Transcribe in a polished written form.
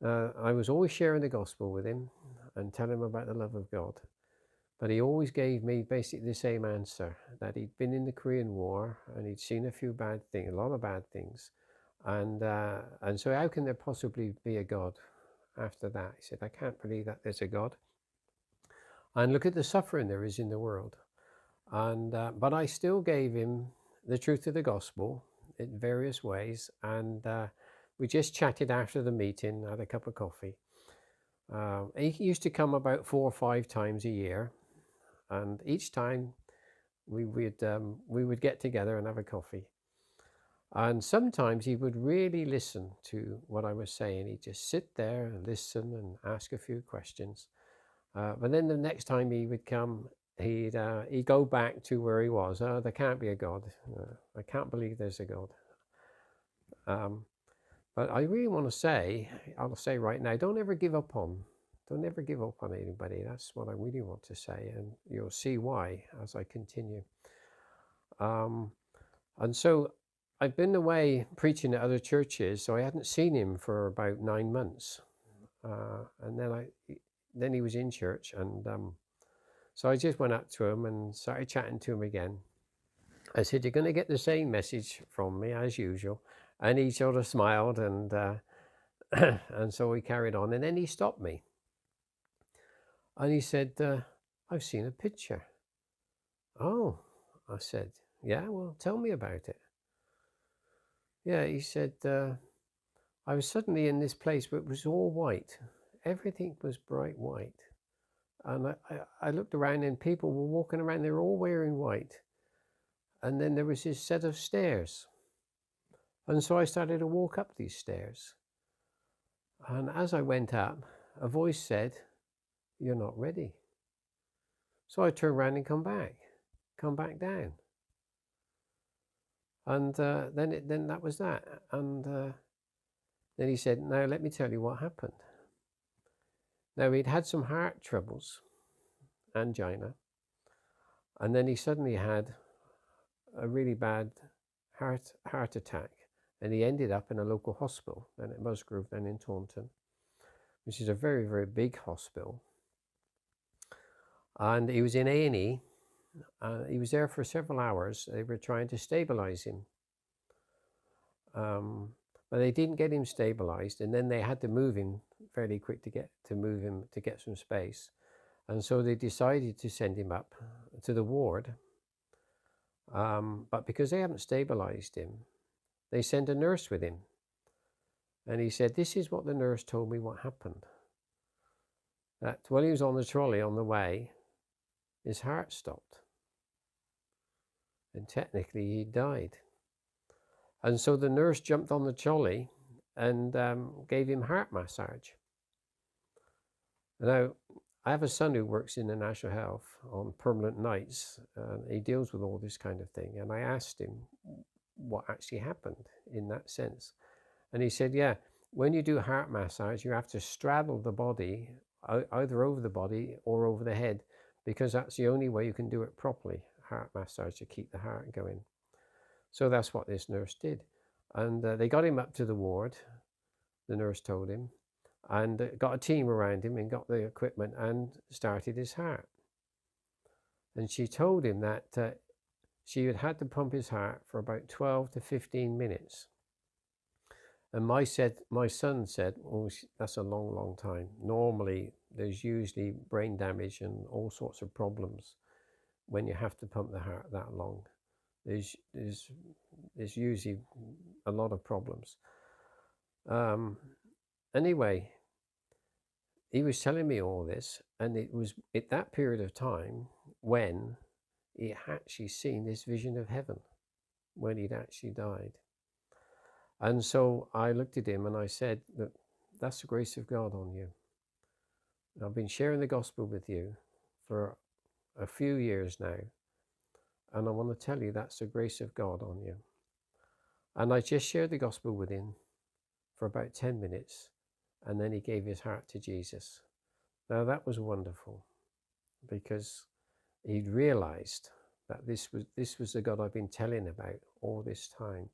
I was always sharing the gospel with him and telling him about the love of God. But he always gave me basically the same answer, that he'd been in the Korean War and he'd seen a few bad things, a lot of bad things. And so how can there possibly be a God after that? He said, I can't believe that there's a God. And look at the suffering there is in the world. But I still gave him the truth of the gospel in various ways. And we just chatted after the meeting, had a cup of coffee. He used to come about 4 or 5 times a year. And each time we would get together and have a coffee. And sometimes he would really listen to what I was saying. He'd just sit there and listen and ask a few questions. But then the next time he would come, he'd go back to where he was. Oh, there can't be a God. I can't believe there's a God. But I really want to say, I'll say right now, don't ever give up on anybody. That's what I really want to say, and you'll see why as I continue. And so I've been away preaching at other churches, so I hadn't seen him for about 9 months. And then he was in church, and so I just went up to him and started chatting to him again. I said, you're going to get the same message from me as usual. And he sort of smiled, and and so we carried on. And then he stopped me. And he said, I've seen a picture. Oh, I said, yeah, well, tell me about it. Yeah, he said, I was suddenly in this place where it was all white. Everything was bright white. And I looked around and people were walking around, they were all wearing white. And then there was this set of stairs. And so I started to walk up these stairs. And as I went up, a voice said, you're not ready. So I turned around and come back down. And then that was that. And then he said, now let me tell you what happened. Now he'd had some heart troubles, angina, and then he suddenly had a really bad heart attack, and he ended up in a local hospital, then at Musgrove, then in Taunton, which is a very, very big hospital. And he was in A&E. He was there for several hours. They were trying to stabilize him. But they didn't get him stabilized, and then they had to move him fairly quick to get some space. And so they decided to send him up to the ward. But because they haven't stabilized him, they sent a nurse with him. And he said, this is what the nurse told me what happened. That while he was on the trolley on the way, his heart stopped. And technically he died. And so the nurse jumped on the trolley and gave him heart massage. Now, I have a son who works in the National Health on permanent nights, and he deals with all this kind of thing. And I asked him what actually happened in that sense. And he said, yeah, when you do heart massage, you have to straddle the body, either over the body or over the head, because that's the only way you can do it properly, heart massage, to keep the heart going. So that's what this nurse did. And they got him up to the ward, the nurse told him, and got a team around him and got the equipment and started his heart. And she told him that she had to pump his heart for about 12 to 15 minutes. And my son said, oh, that's a long, long time. Normally, there's usually brain damage and all sorts of problems when you have to pump the heart that long. There's usually a lot of problems. Anyway, he was telling me all this, and it was at that period of time when he actually seen this vision of heaven, when he'd actually died. And so I looked at him and I said, that that's the grace of God on you. I've been sharing the gospel with you for a few years now, and I want to tell you that's the grace of God on you. And I just shared the gospel with him for about 10 minutes, and then he gave his heart to Jesus. Now that was wonderful, because he'd realized that this was the God I've been telling about all this time.